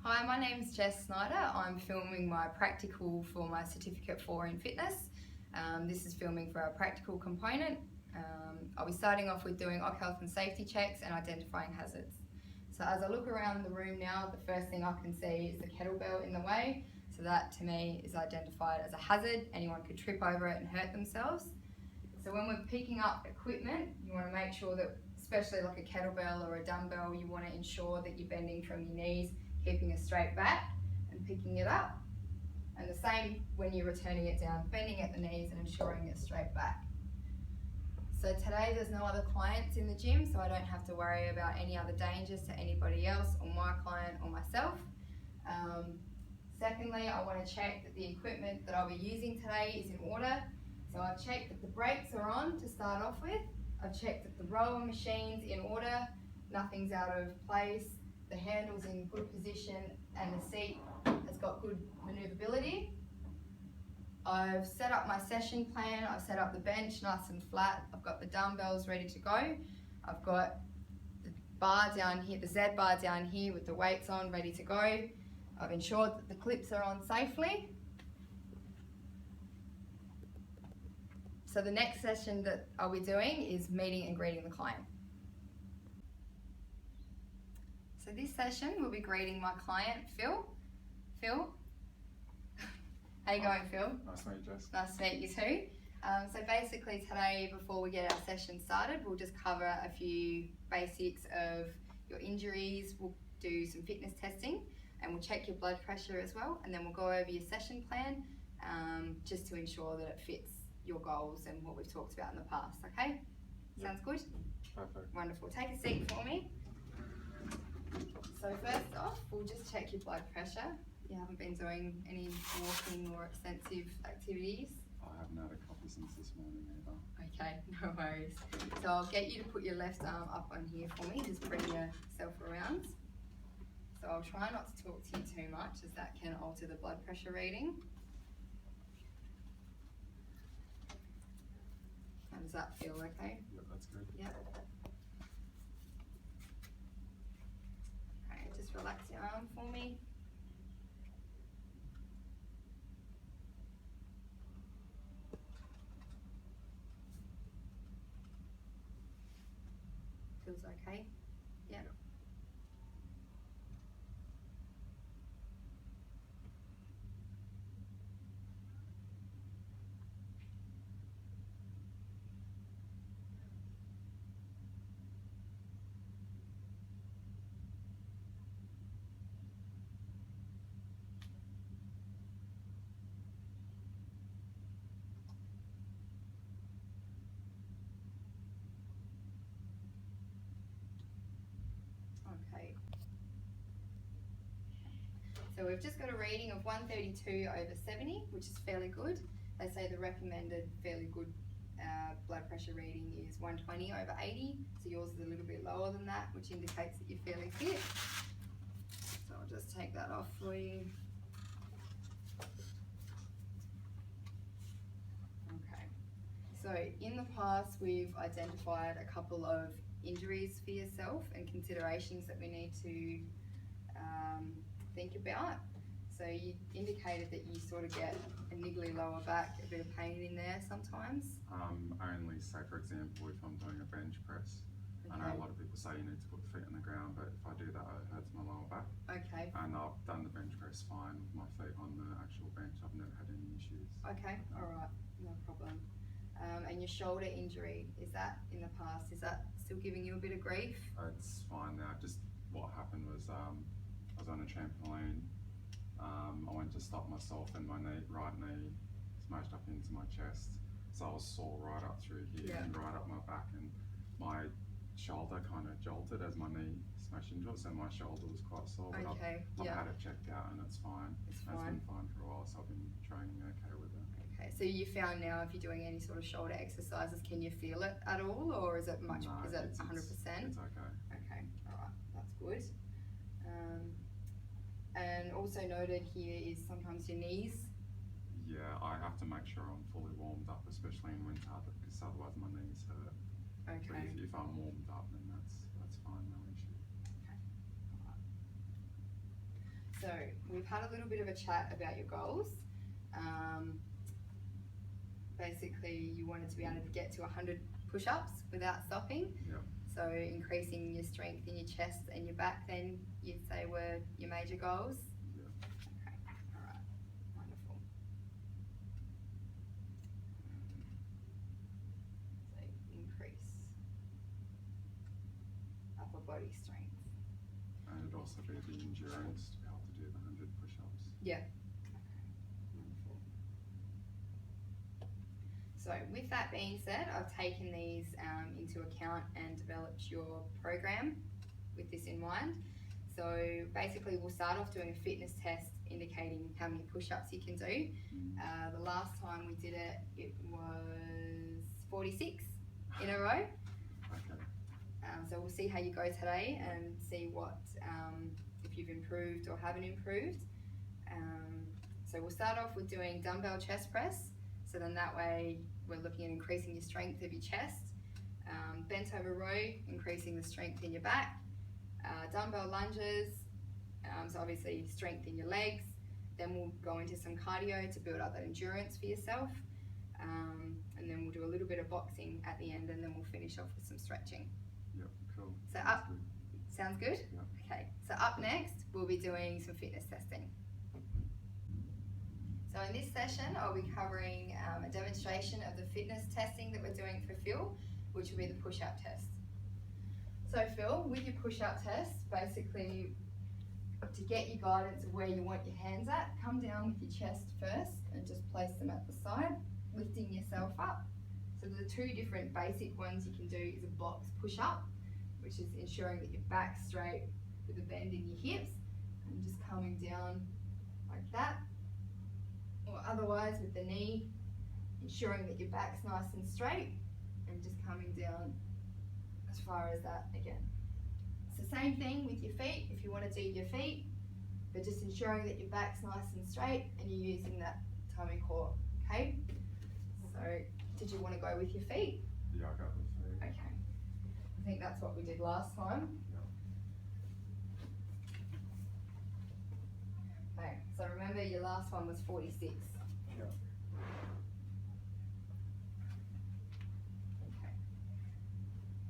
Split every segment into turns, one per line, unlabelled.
Hi, my name's Jess Schneider. I'm filming my practical for my Certificate 4 in Fitness. This is filming for our practical component. I'll be starting off with doing occ health and safety checks and identifying hazards. So as I look around the room now, the first thing I can see is the kettlebell in the way. So that to me is identified as a hazard. Anyone could trip over it and hurt themselves. So when we're picking up equipment, you want to make sure that, especially like a kettlebell or a dumbbell, you want to ensure that you're bending from your knees, keeping a straight back and picking it up. And the same when you're returning it down, bending at the knees and ensuring it's straight back. So today there's no other clients in the gym, so I don't have to worry about any other dangers to anybody else or my client or myself. Secondly, I want to check that the equipment that I'll be using today is in order. So I've checked that the brakes are on to start off with. I've checked that the rower machine's in order, nothing's out of place, the handle's in good position and the seat has got good manoeuvrability. I've set up my session plan, I've set up the bench nice and flat, I've got the dumbbells ready to go, I've got the bar down here, the Z bar down here with the weights on ready to go. I've ensured that the clips are on safely. So the next session that I'll be doing is meeting and greeting the client. So this session we'll be greeting my client, Phil. Phil, how you going, Phil?
Nice to meet you, Jess.
Nice to meet you too. So basically today, before we get our session started, we'll just cover a few basics of your injuries, we'll do some fitness testing, and we'll check your blood pressure as well, and then we'll go over your session plan just to ensure that it fits your goals and what we've talked about in the past, okay?
Yep.
Sounds good?
Perfect.
Wonderful. Take a seat for me. So first off, we'll just check your blood pressure. You haven't been doing any walking or extensive activities?
I haven't had a coffee since this morning either.
Okay, no worries. So I'll get you to put your left arm up on here for me, just bring yourself around. So I'll try not to talk to you too much as that can alter the blood pressure reading. How does that feel, okay?
Yep, that's good.
Yep. Okay, just relax your arm for me. Feels okay? Yeah. Okay. So we've just got a reading of 132/70, which is fairly good. They say the recommended fairly good blood pressure reading is 120/80. So yours is a little bit lower than that, which indicates that you're fairly fit. So I'll just take that off for you. Okay. So in the past, we've identified a couple of injuries for yourself and considerations that we need to think about. So you indicated that you sort of get a niggly lower back, a bit of pain in there sometimes.
Only say, for example, if I'm doing a bench press. Okay. I know a lot of people say you need to put the feet on the ground, but if I do that, it hurts my lower back.
Okay.
And I've done the bench press fine with my feet on the actual bench. I've never had any issues.
Okay, all right, no problem. And your shoulder injury, is that in the past, is that still giving you a bit of grief?
It's fine now. Just what happened was I was on a trampoline. I went to stop myself and my right knee smashed up into my chest. So I was sore right up through here and right up my back, and my shoulder kind of jolted as my knee smashed into it, so my shoulder was quite sore. But
Okay,
I've had it checked out and it's fine.
It's
been fine for a while, so I've been training okay with it.
Okay, so you found now if you're doing any sort of shoulder exercises, can you feel it at all, or is it much?
No,
is it 100%?
It's okay.
Okay, all right, that's good. And also noted here is sometimes your knees.
Yeah, I have to make sure I'm fully warmed up, especially in winter, because otherwise my knees hurt.
Okay.
But if I'm warmed up, then that's fine, no issue.
Okay. All right. So So we've had a little bit of a chat about your goals. Basically, you wanted to be able to get to 100 push-ups without stopping.
Yeah.
So increasing your strength in your chest and your back, then you'd say were your major goals.
Yeah.
Okay, all right, wonderful. So increase upper body strength.
And it'd also be the endurance to be able to do the 100 push-ups.
Yeah. Okay, wonderful. So with that being said, I've taken these into account and developed your program with this in mind. So basically we'll start off doing a fitness test indicating how many push-ups you can do. The last time we did it, it was 46 in a row.
Okay.
So we'll see how you go today and see what, if you've improved or haven't improved. So we'll start off with doing dumbbell chest press. So then that way we're looking at increasing your strength of your chest. Bent over row, increasing the strength in your back. Dumbbell lunges, so obviously strength in your legs. Then we'll go into some cardio to build up that endurance for yourself. And then we'll do a little bit of boxing at the end, and then we'll finish off with some stretching.
Yep, cool.
So
Sounds
up,
good.
sounds good?
Yep.
Okay, so up next, we'll be doing some fitness testing. So in this session, I'll be covering a demonstration of the fitness testing that we're doing for Phil, which will be the push-up test. So Phil, with your push-up test, basically to get your guidance of where you want your hands at, come down with your chest first and just place them at the side, lifting yourself up. So the two different basic ones you can do is a box push-up, which is ensuring that your back's straight with a bend in your hips, and just coming down like that. Or otherwise with the knee, ensuring that your back's nice and straight and just coming down as far as that again. It's the same thing with your feet if you want to do your feet, but just ensuring that your back's nice and straight and you're using that tummy core, okay? So did you want to go with your feet?
Yeah, I got the feet.
Okay. I think that's what we did last time. Okay, so remember your last one was 46.
Yeah.
Okay.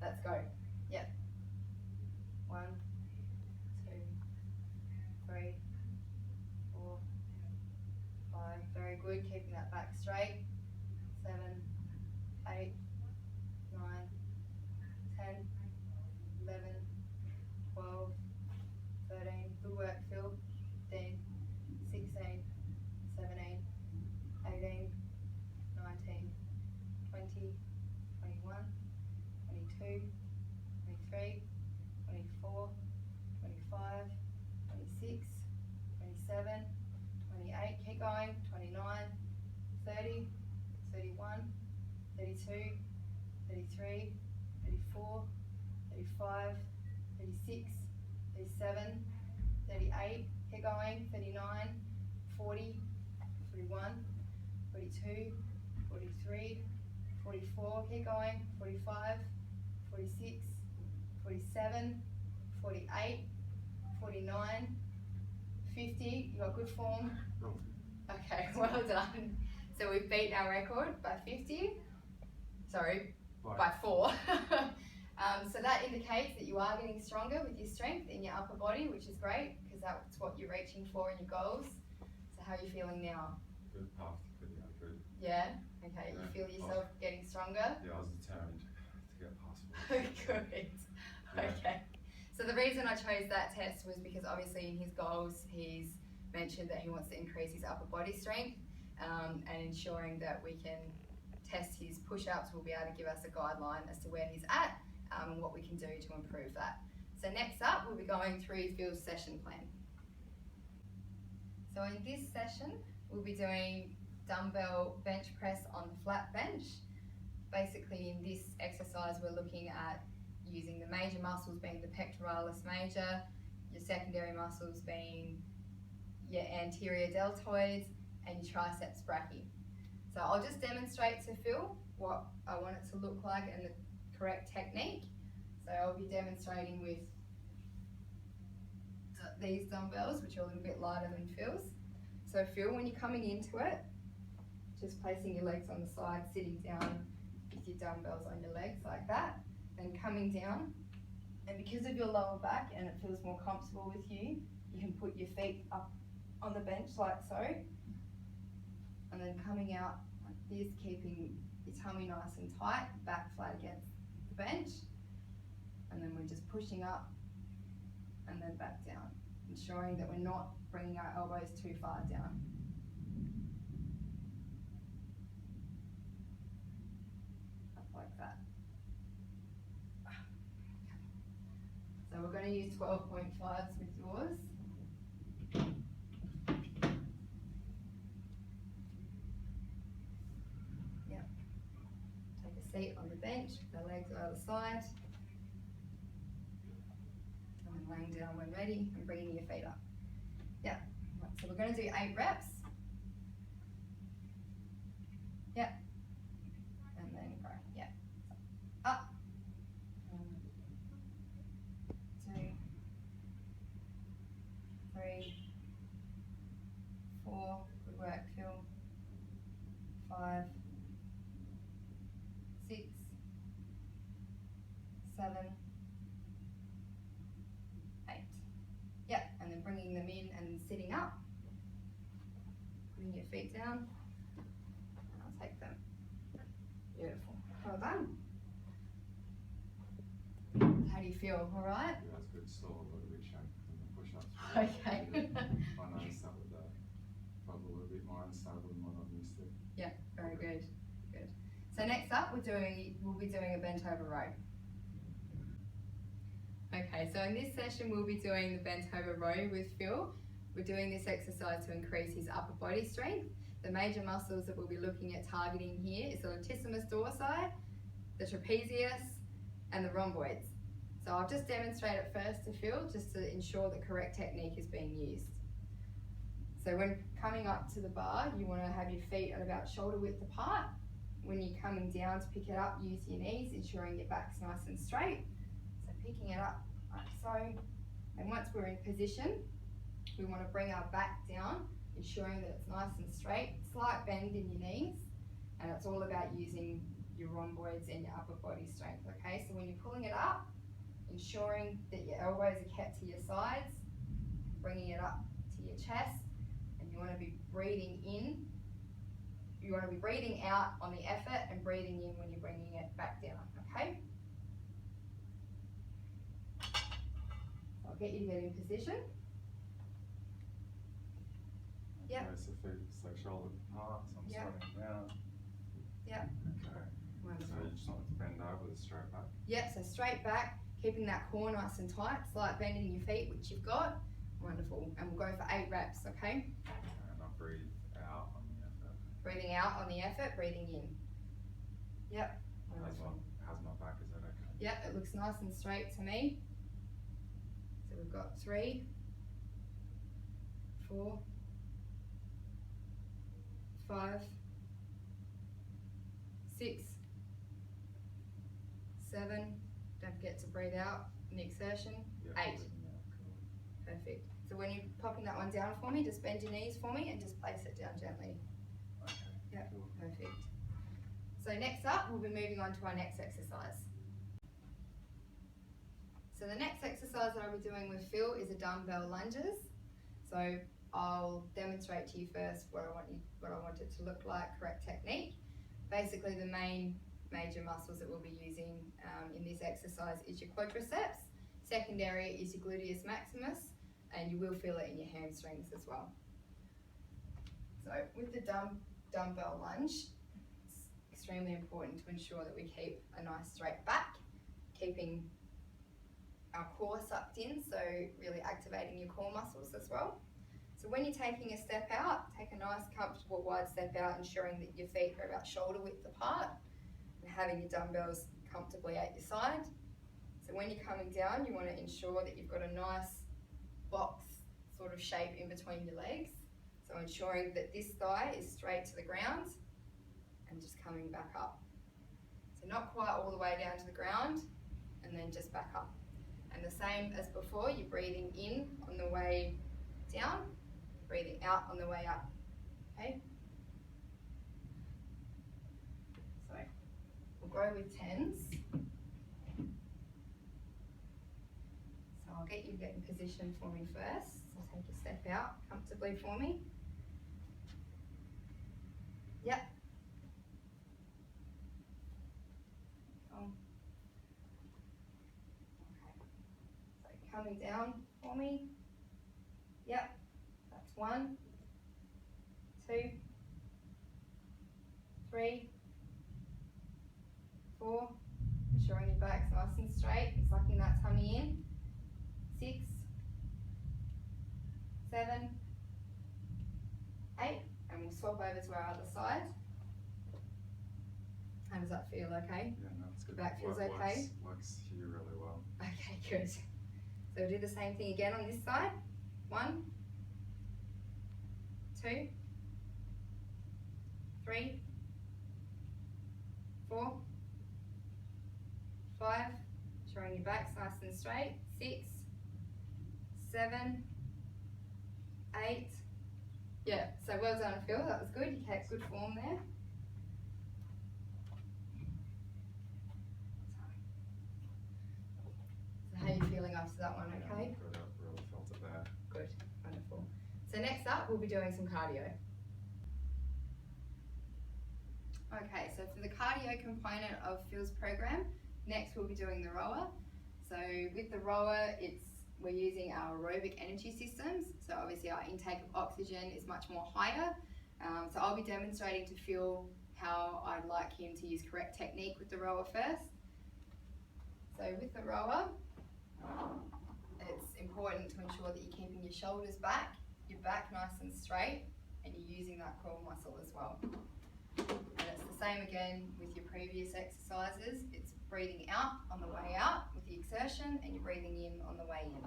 Let's go. Yep. 1, 2, 3, 4, 5. Very good. Keeping that back straight. 7, 8, 9, 10, 11, 12, 13. Good work, Phil. 15, 16, 17, 18, 19, 20, 21, 22, 23, 24, 25, 26, 27, 28, keep going, 29, 30, 31, 32, 33, 34, 35, 36, 37, 38, keep going, 39, 40, 41, 42, 43, 44, keep going, 45, 46, 47, 48, 49, 50, you got good form? Okay, well done. So we've beat our record by 50, sorry, by 4. So that indicates that you are getting stronger with your strength in your upper body, which is great, because that's what you're reaching for in your goals. So how are you feeling now?
Good, past, good.
Yeah? Okay,
Yeah.
you feel yourself getting stronger?
Yeah, I was determined to get past
Good.
Yeah.
Okay. So the reason I chose that test was because obviously in his goals he's mentioned that he wants to increase his upper body strength, and ensuring that we can test his push-ups will be able to give us a guideline as to where he's at and what we can do to improve that. So next up we'll be going through Phil's session plan. So in this session we'll be doing dumbbell bench press on the flat bench. Basically in this exercise we're looking at using the major muscles being the pectoralis major, your secondary muscles being your anterior deltoids and your triceps brachii. So I'll just demonstrate to Phil what I want it to look like and the correct technique. So I'll be demonstrating with the these dumbbells, which are a little bit lighter than Phil's. So Phil, when you're coming into it, just placing your legs on the side, sitting down with your dumbbells on your legs like that, then coming down. And because of your lower back and it feels more comfortable with you, you can put your feet up on the bench like so, and then coming out like this, keeping your tummy nice and tight, back flat against the bench, and then we're just pushing up and then back down, ensuring that we're not bringing our elbows too far down. Up like that. So we're going to use 12.5s with yours. Yep. Take a seat on the bench, the legs are either side. And then laying down when ready and bringing your feet up. Yep. Right, so we're going to do 8 reps. Yep. And then go. Yep. Up. 2, 3, 4, good work, Phil. 5, 6, 7, 8. Yep, and then bringing them in and sitting up. Putting your feet down. And I'll take them. Beautiful. Well done. How do you feel? All right?
Yeah, that's good. Still a little bit shaky from the push-ups.
Okay.
I noticed that with that. Felt a little bit more unstable than what I'm used to.
Yeah, very good. Good. So next up, we'll be doing a bent over row. Okay, so in this session, we'll be doing the bent over row with Phil. We're doing this exercise to increase his upper body strength. The major muscles that we'll be looking at targeting here is the latissimus dorsi, the trapezius, and the rhomboids. So I'll just demonstrate it first to Phil, just to ensure the correct technique is being used. So when coming up to the bar, you want to have your feet at about shoulder width apart. When you're coming down to pick it up, use your knees, ensuring your back's nice and straight. So picking it up like so. And once we're in position, we want to bring our back down, ensuring that it's nice and straight, slight bend in your knees, and it's all about using your rhomboids and your upper body strength, okay? So when you're pulling it up, ensuring that your elbows are kept to your sides, bringing it up to your chest, and you want to be breathing in. You want to be breathing out on the effort and breathing in when you're bringing it back down, okay? I'll get you to get in position. Yep.
Okay, so feet stay shoulder apart, so I'm sliding down.
Yep.
Okay.
Wonderful.
So you just want to bend over with a straight back.
Yep, so straight back, keeping that core nice and tight, slight bend in your feet, which you've got. Wonderful. And we'll go for 8 reps, okay?
And I'll breathe out on the effort.
Breathing out on the effort, breathing in. Yep.
How's my back? Is that okay?
Yep, it looks nice and straight to me. So we've got 3, 4, 5, 6, 7. Don't forget to breathe out in the exertion.
Yep,
8.
breathing out, cool.
Perfect. So when you're popping that one down for me, just bend your knees for me and just place it down gently.
Okay.
Yep,
Cool.
perfect. So next up, we'll be moving on to our next exercise. So the next exercise that I'll be doing with Phil is a dumbbell lunges. So I'll demonstrate to you first what I want it to look like, correct technique. Basically, the major muscles that we'll be using in this exercise is your quadriceps. Secondary is your gluteus maximus, and you will feel it in your hamstrings as well. So with the dumbbell lunge, it's extremely important to ensure that we keep a nice straight back, keeping our core sucked in, so really activating your core muscles as well. So when you're taking a step out, take a nice comfortable wide step out, ensuring that your feet are about shoulder width apart and having your dumbbells comfortably at your side. So when you're coming down, you want to ensure that you've got a nice box sort of shape in between your legs. So ensuring that this thigh is straight to the ground and just coming back up. So not quite all the way down to the ground and then just back up. And the same as before, you're breathing in on the way down, breathing out on the way up, okay? So we'll go with 10s. So I'll get you to get in position for me first. So take a step out comfortably for me. Yep. Okay. So coming down for me. Yep. That's 1, 2, 3, 4. Ensuring your back's nice and straight. Sucking that tummy in. 6, 7, 8. And we'll swap over to our other side. How does that feel? Okay?
Yeah, no, it's good.
Back feels okay?
Works here really well.
Okay, good. So we'll do the same thing again on this side. 1, 2, 3, 4, 5. Ensuring your back's nice and straight. 6, 7, 8. Yeah, so well done, Phil. That was good. You kept good form there. So how are you feeling after that one, okay?
Yeah, good. I really felt it there.
Good, wonderful. So next up, we'll be doing some cardio. Okay, so for the cardio component of Phil's program, next we'll be doing the rower. So with the rower, we're using our aerobic energy systems. So obviously our intake of oxygen is much more higher. So I'll be demonstrating to Phil how I'd like him to use correct technique with the rower first. So with the rower, it's important to ensure that you're keeping your shoulders back, your back nice and straight, and you're using that core muscle as well. And it's the same again with your previous exercises. It's breathing out on the way out with the exertion, and you're breathing in on the way in.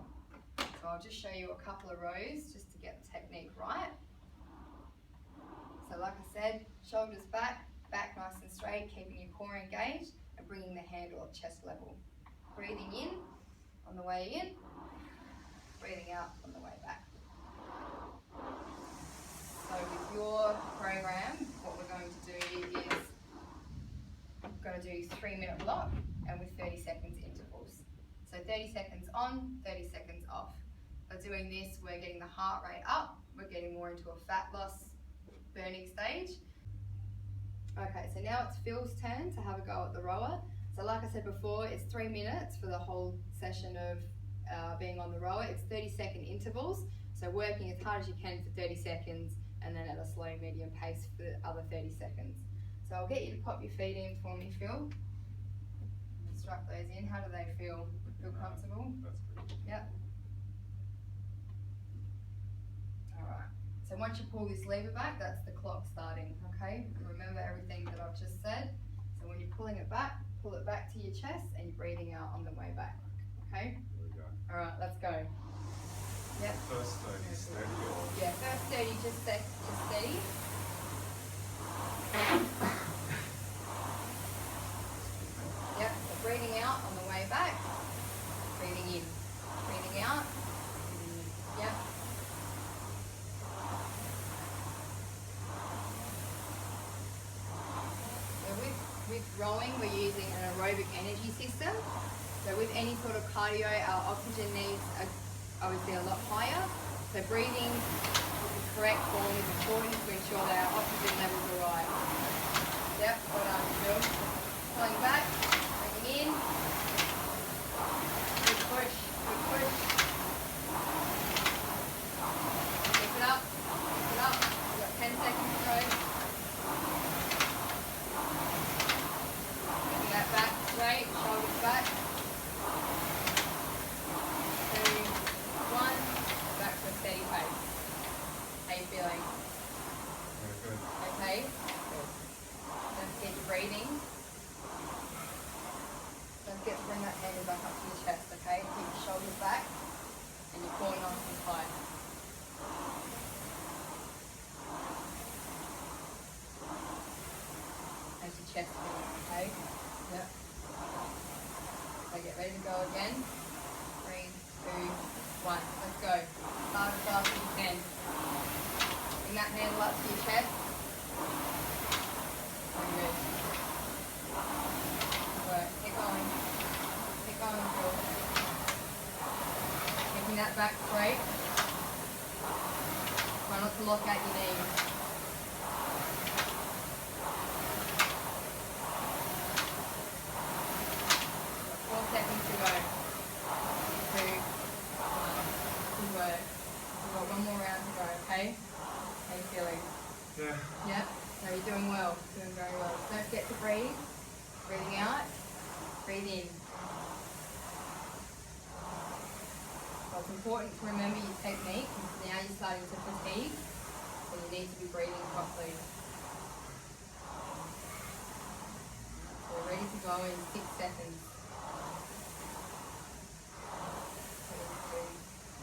So I'll just show you a couple of rows just to get the technique right. So like I said, shoulders back, back nice and straight, keeping your core engaged and bringing the handle at chest level. Breathing in on the way in, breathing out on the way back. So with your program, what we're going to do is we're going to do 3-minute block and with 30 seconds intervals. So 30 seconds on, 30 seconds off. By doing this, we're getting the heart rate up, we're getting more into a fat loss burning stage. Okay, so now it's Phil's turn to have a go at the rower. So like I said before, it's 3 minutes for the whole session of being on the rower. It's 30-second intervals, so working as hard as you can for 30 seconds and then at a slow, medium pace for the other 30 seconds. So I'll get you to pop your feet in for me, Phil. Strap those in. How do they feel? Feel comfortable?
That's good.
Yep. Alright, so once you pull this lever back, that's the clock starting, okay? And remember everything that I've just said. So when you're pulling it back, pull it back to your chest and you're breathing out on the way back, okay?
Here we go.
Alright, let's go. Yep.
First 30 steady or?
Yeah, first 30, just steady. Yep, so breathing out on the way back, breathing in, breathing out, breathing in. Yep. So with rowing, we're using an aerobic energy system. So with any sort of cardio, our oxygen needs are obviously a lot higher. So breathing with the correct form is important to ensure that our oxygen levels are right. Yep, well done, Phil. Pulling back, bringing in. Good push, good push. Pick it up, pick it up. We've got 10 seconds to go. Bringing that back straight, shoulders back. 2, 1, back to a steady pace. How you feeling?
Very good.
Okay? Good. Don't forget your breathing. Don't forget to bring that handle back up to your chest, okay? Keep your shoulders back and your core nice and tight. As your chest feels, okay? Yep. So get ready to go again. 1. Let's go. Start as fast as you can. Bring that handle up to your chest. Very good. Good work. Keep going. Keep going, Phil. Keeping that back straight. Try not to lock out your knees. 4 seconds to go. 2, 1. Good work. We've got one more round to go, okay? How are you feeling?
Yeah.
Yeah? No, you're doing well. Doing very well. Don't forget to breathe. Breathing out. Breathe in. So it's important to remember your technique because now you're starting to fatigue, so you need to be breathing properly. So we're ready to go in 6 seconds. 2, 3,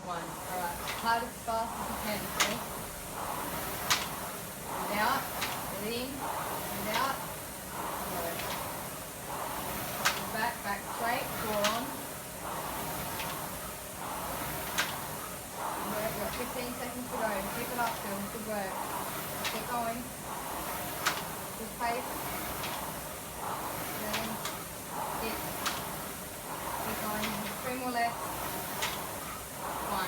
1. Alright, hard as fast as you can, okay? Breathe out, breathe in, breathe out. Good. Back straight, core on. Good work, you've got 15 seconds to go. Keep it up, Phil. Good work. Keep going. Good pace. 7, 6. Keep going. 3 more left. 1.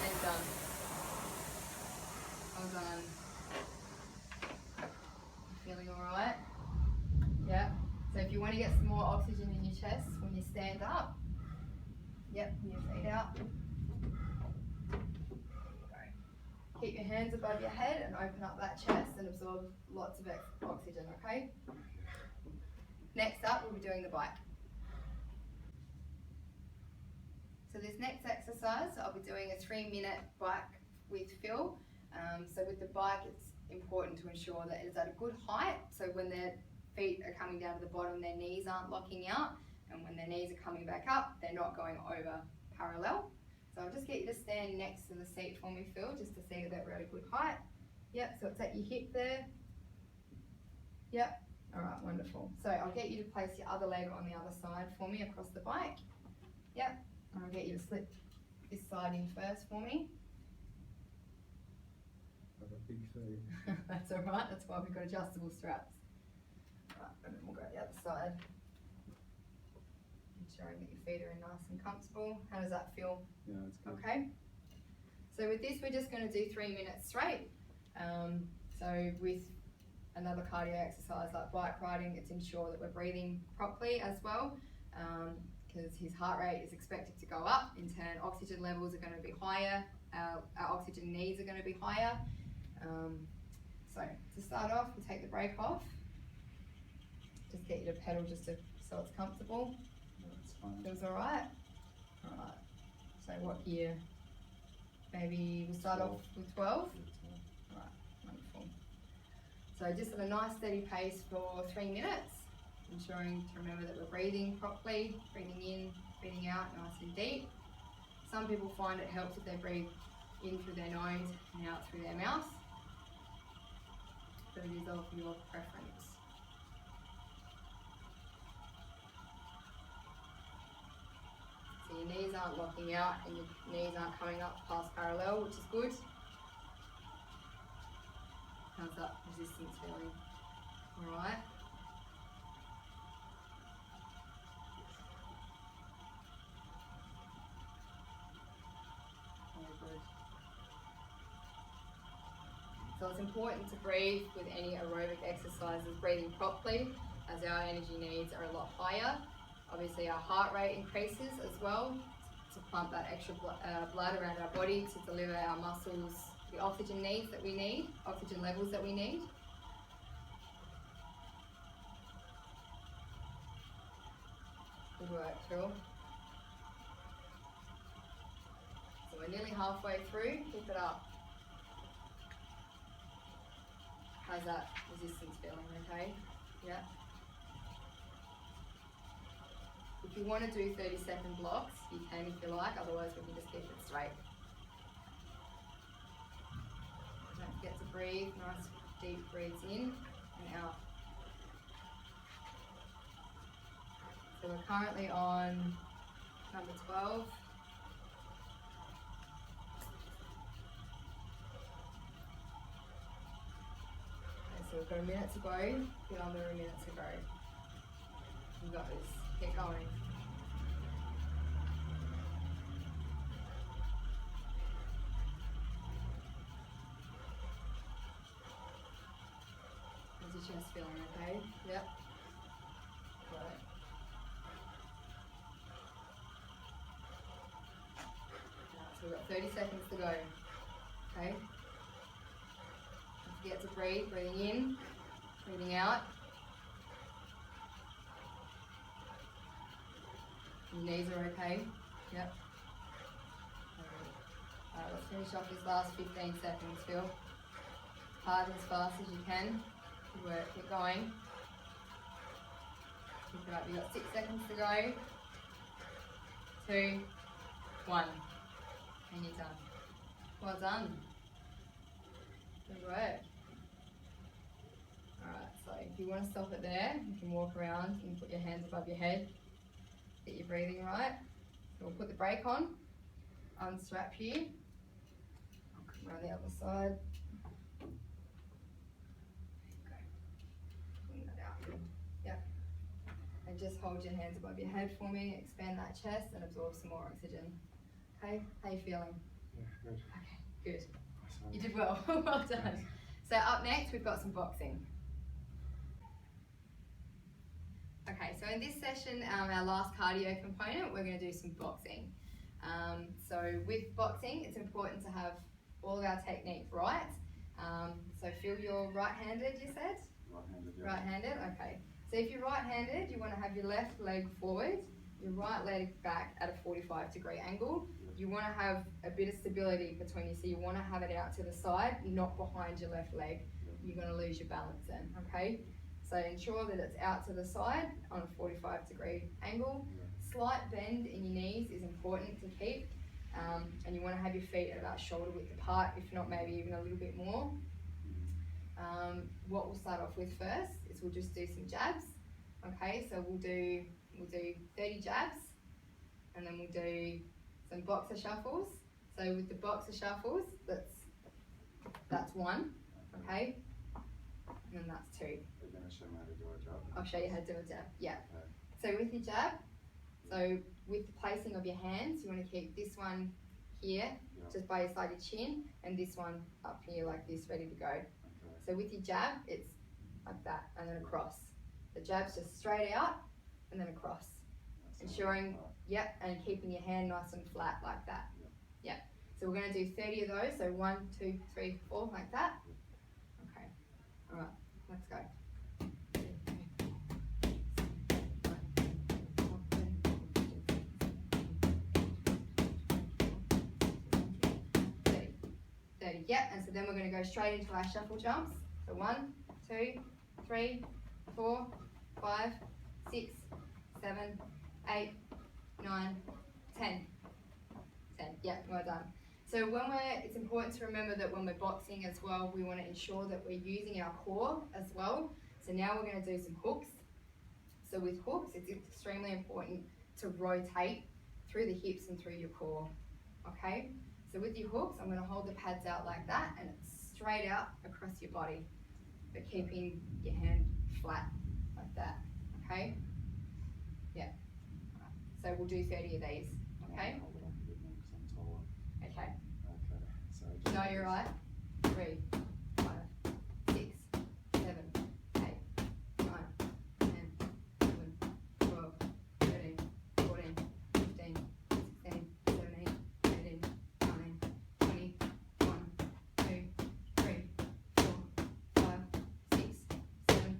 And done. Well done. Feeling alright? Yeah. So if you want to get some more oxygen in your chest when you stand up, yep, your feet out. Go. Keep your hands above your head and open up that chest and absorb lots of oxygen, okay? Next up, we'll be doing the bike. So this next exercise, I'll be doing a 3-minute bike with Phil. So with the bike, it's important to ensure that it's at a good height. So when their feet are coming down to the bottom, their knees aren't locking out. And when their knees are coming back up, they're not going over parallel. So I'll just get you to stand next to the seat for me, Phil, just to see that we're at a good height. Yep, so it's at your hip there. Yep, all right, wonderful. So I'll get you to place your other leg on the other side for me across the bike. Yep, and I'll get you to slip this side in first for me.
I've got big feet.
That's all right, that's why we've got adjustable straps. Right, and then we'll go the other side. Ensuring that your feet are nice and comfortable. How does that feel?
Yeah, that's good.
Okay. So with this, we're just going to do 3 minutes straight. So with another cardio exercise like bike riding, it's ensure that we're breathing properly as well, because his heart rate is expected to go up. In turn, oxygen levels are going to be higher. Our oxygen needs are going to be higher. So to start off, we'll take the brake off. Just get you to pedal so it's comfortable.
That's fine.
Feels all right? All right. So what gear? Maybe we'll start off with 12? Right, wonderful. So just at a nice steady pace for 3 minutes, ensuring to remember that we're breathing properly, breathing in, breathing out nice and deep. Some people find it helps if they breathe in through their nose and out through their mouth, but it is of your preference. So your knees aren't locking out and your knees aren't coming up past parallel, which is good. How's that resistance feeling? Alright. Very good. So it's important to breathe with any aerobic exercises, breathing properly, as our energy needs are a lot higher. Obviously our heart rate increases as well to pump that extra blood around our body to deliver our muscles the oxygen needs that we need, oxygen levels that we need. Good work, Phil. So we're nearly halfway through, keep it up. How's that resistance feeling, okay? Yeah. If you want to do 30-second blocks, you can if you like, otherwise we can just keep it straight. Don't forget to breathe, nice deep breaths in and out. So we're currently on number 12. we've got a minute to go. Bit under a minute to go. You got this. Keep going. How's your chest feeling, okay? Yep. Got it. Alright, so we've got 30 seconds to go. Okay? Don't forget to breathe. Breathing in, breathing out. Your knees are okay? Yep. Alright, let's finish off this last 15 seconds, Phil. Hard as fast as you can. Good work, keep going. Keep it up, you've got 6 seconds to go. 2, 1. And you're done. Well done. Good work. Alright, so if you want to stop it there, you can walk around and put your hands above your head. Get your breathing right. So we'll put the brake on. Unstrap here. I'll come around the other side. And just hold your hands above your head for me, expand that chest and absorb some more oxygen. Okay, how you feeling?
Yeah, good.
Okay, good.
Awesome.
You did well, well done. So up next, we've got some boxing. Okay, so in this session, our last cardio component, we're gonna do some boxing. So with boxing, it's important to have all of our technique right. So Phil, you're right-handed, you said?
Right-handed, yeah.
Right-handed, okay. So if you're right-handed, you want to have your left leg forward, your right leg back at a 45-degree angle. You want to have a bit of stability between you, so you want to have it out to the side, not behind your left leg. You're going to lose your balance then, okay? So ensure that it's out to the side on a 45-degree angle. Slight bend in your knees is important to keep, and you want to have your feet at about shoulder width apart, if not maybe even a little bit more. What we'll start off with first is we'll just do some jabs. Okay, so we'll do 30 jabs, and then we'll do some boxer shuffles. So with the boxer shuffles, that's 1, okay, and then that's 2.
You're going to show me how to do a jab?
I'll show you how to do a jab. Yeah.
Okay.
So with your jab, so with the placing of your hands, you want to keep this one here, just by your side of your chin, and this one up here like this, ready to go. So with your jab, it's like that, and then across. The jab's just straight out, and then across. Ensuring, yep, and keeping your hand nice and flat like that. Yep. So we're going to do 30 of those, so 1, 2, 3, 4, like that. Okay. All right, let's go. 30, yep, and so then we're going to go straight into our shuffle jumps. So 1, 2, 3, 4, 5, 6, 7, 8, 9, 10. 10, yeah, well done. So it's important to remember that when we're boxing as well, we want to ensure that we're using our core as well. So now we're going to do some hooks. So with hooks, it's extremely important to rotate through the hips and through your core, okay? So with your hooks, I'm going to hold the pads out like that, and it's straight out across your body, but keeping your hand flat like that, okay? Yeah. So we'll do 30 of these, okay? Okay.
So
no, you're right. 3, 5, 6, 7, 8, 9, 10, 11, 12, 13, 14, 15, 16, 17, 18, 19, 20, 1, 2, 3, 4, 5, 6, 7,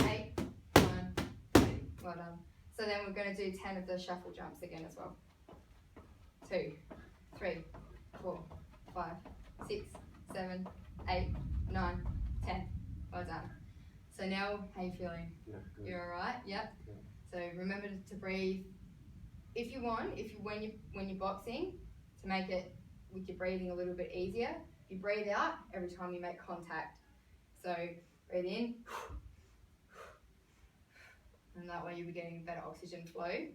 8, 9, 20. Well done. So then we're going to do 10 of the shuffle jumps again as well. 2, 3, 4, 5, 6, 7, 8, 9, 10. Well done. So now, how you feeling?
Yeah, good.
You're alright? Yep.
Good.
So remember to breathe. If you want, when you're boxing, to make it with your breathing a little bit easier, you breathe out every time you make contact. So breathe in, and that way you'll be getting better oxygen flow.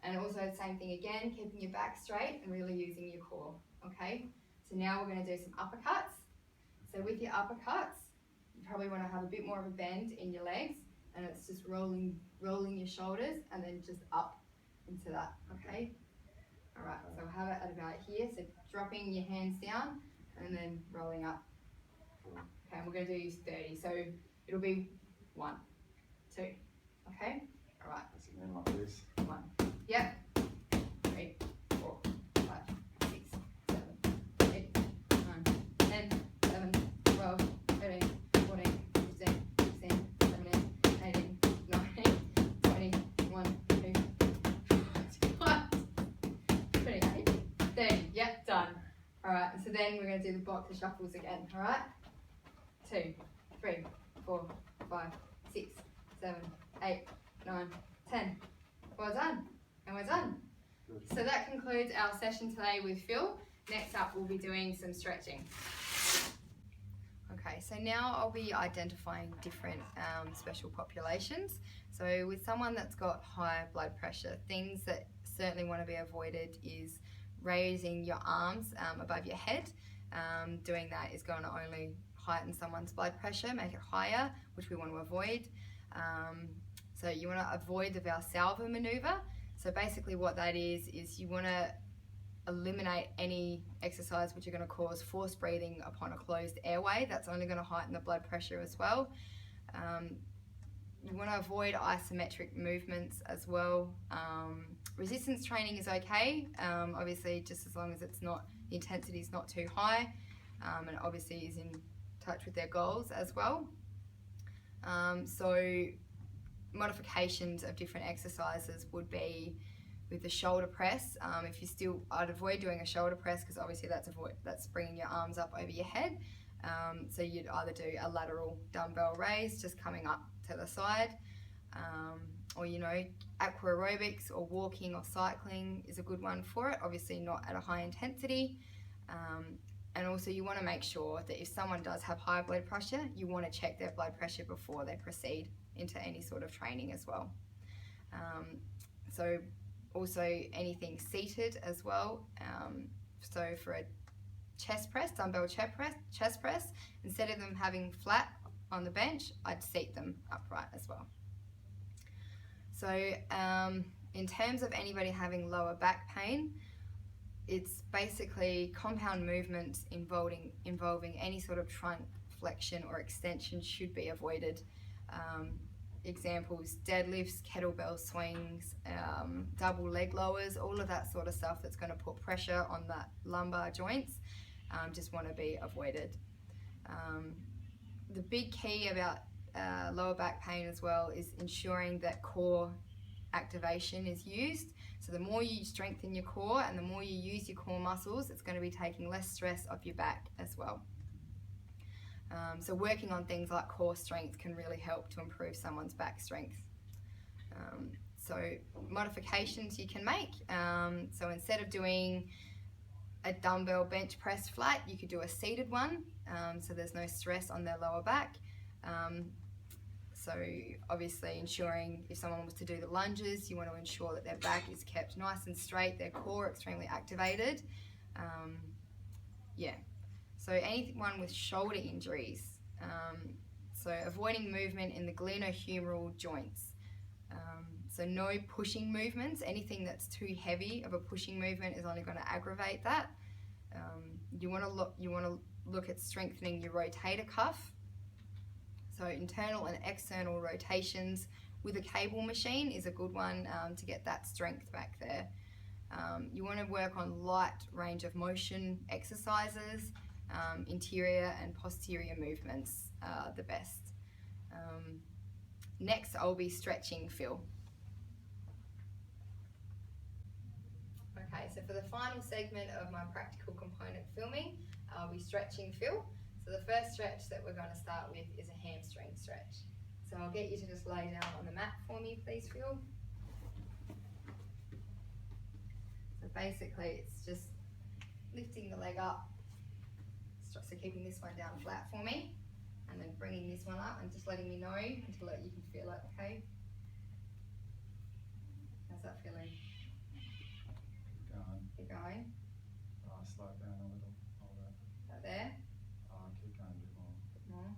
And also the same thing again, keeping your back straight and really using your core, okay? So now we're going to do some uppercuts. So with your uppercuts, you probably want to have a bit more of a bend in your legs, and it's just rolling your shoulders and then just up into that, okay? All right, so we'll have it at about here, so dropping your hands down and then rolling up. Okay, and we're going to do 30, so it'll be 1, 2, okay? All right.
That's it then, like this.
1, yep. 3, 4, 5, 6, 7, 8, 9, 10, 11, 12, 13, 14, 15, 16, 17, 18, 19, 20, 1, 2, 28, 30. Yep, done. All right, so then we're going to do the boxer shuffles again, all right? 2, 3, 4, 5, 6, 7, 8, 9, 10. Well done. And we're done.
Good.
So that concludes our session today with Phil. Next up, we'll be doing some stretching. Okay, so now I'll be identifying different special populations. So with someone that's got high blood pressure, things that certainly want to be avoided is raising your arms above your head. Doing that is going to only heighten someone's blood pressure, make it higher, which we want to avoid. So you want to avoid the Valsalva maneuver. So basically what that is you want to eliminate any exercise which are going to cause forced breathing upon a closed airway. That's only going to heighten the blood pressure as well. You want to avoid isometric movements as well. Resistance training is okay, obviously just as long as it's not, the intensity is not too high, and obviously is in touch with their goals as well. So modifications of different exercises would be with the shoulder press. I'd avoid doing a shoulder press because obviously that's bringing your arms up over your head. So you'd either do a lateral dumbbell raise, just coming up to the side, or aqua aerobics or walking or cycling is a good one for it. Obviously not at a high intensity. And also you want to make sure that if someone does have high blood pressure, you want to check their blood pressure before they proceed into any sort of training as well. So also anything seated as well. So for a chest press, dumbbell chest press, instead of them having flat on the bench, I'd seat them upright as well. So in terms of anybody having lower back pain, it's basically compound movements involving any sort of trunk flexion or extension should be avoided. Examples, deadlifts, kettlebell swings, double leg lowers, all of that sort of stuff that's going to put pressure on the lumbar joints, just want to be avoided. The big key about lower back pain as well is ensuring that core activation is used. So the more you strengthen your core and the more you use your core muscles, it's going to be taking less stress off your back as well. So working on things like core strength can really help to improve someone's back strength. So modifications you can make. So instead of doing a dumbbell bench press flat, you could do a seated one, so there's no stress on their lower back. So obviously ensuring if someone was to do the lunges, you want to ensure that their back is kept nice and straight, their core extremely activated. So anyone with shoulder injuries, so avoiding movement in the glenohumeral joints. So no pushing movements. Anything that's too heavy of a pushing movement is only going to aggravate that. You want to look at strengthening your rotator cuff. So internal and external rotations with a cable machine is a good one to get that strength back there. You want to work on light range of motion exercises. Interior and posterior movements are the best. Next, I'll be stretching Phil. Okay, so for the final segment of my practical component filming, I'll be stretching Phil. So the first stretch that we're going to start with is a hamstring stretch. So I'll get you to just lay down on the mat for me, please, Phil. So basically, it's just lifting the leg up. So keeping this one down flat for me, and then bringing this one up and just letting me know until you can feel it, okay? How's that feeling?
Keep going.
Keep going.
Slow it down a little. Hold it.
Right there.
Keep going a bit more.
Bit more.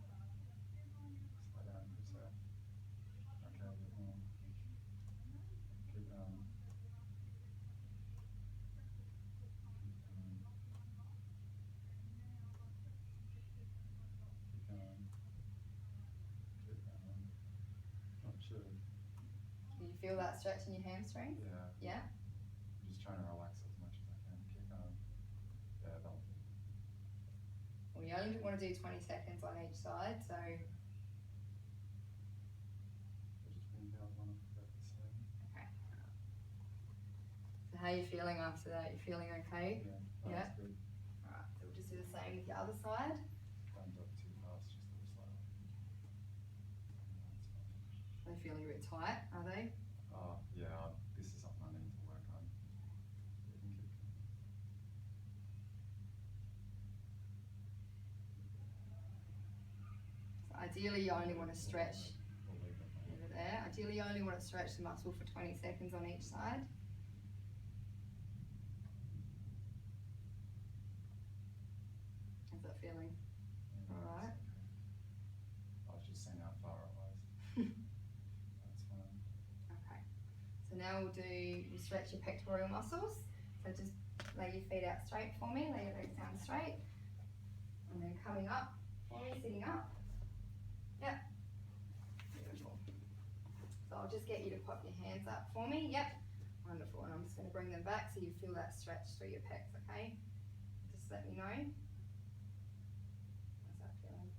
feel that stretch in your hamstring?
Yeah.
Yeah?
I'm just trying to relax it as much as I can. Keep going. Yeah, that'll do.
Well, you only want to do 20 seconds on each side, so
I just bring down one about the same.
okay. So how are you feeling after that? You feeling okay?
Yeah.
Yeah.
That's good.
Alright, so we'll just do the same with the other side.
Thumbs up too fast, just a little slower. That's fine.
They're feeling a bit tight, are they?
Yeah, this is something I need to work on. You can keep going.
So ideally, you only want to stretch.
We'll leave it there.
Over there. Ideally, you only want to stretch the muscle for 20 seconds on each side. How's that feeling?
Yeah,
Alright.
that's okay. I was just seeing how far it was. That's fine.
Okay. So now we'll stretch your pectoral muscles. So just lay your feet out straight for me. Lay your legs down straight. And then coming up for me, sitting up. Yep. Beautiful. So I'll just get you to pop your hands up for me. Yep. Wonderful. And I'm just going to bring them back so you feel that stretch through your pecs, okay? Just let me know. How's that feeling?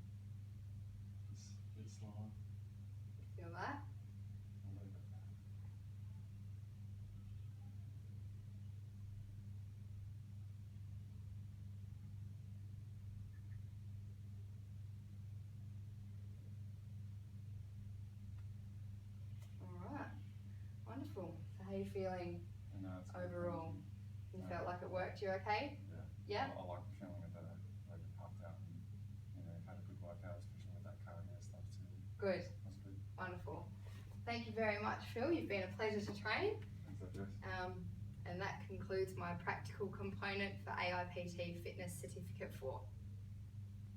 It's a bit slower.
Feel that?
I'll leave it there.
Alright. Wonderful. So how are you feeling
And now it's good,
overall?
thank
You
Yeah.
felt like it worked? You okay?
Yeah.
Yeah?
I like the feeling of that. Like it pumped out and, you've had a good workout, especially with that cardio stuff too.
Good.
That's good.
Wonderful. Thank you very much, Phil. You've been a pleasure to train.
Thanks, Jess.
And that concludes my practical component for AIPT Fitness Certificate 4.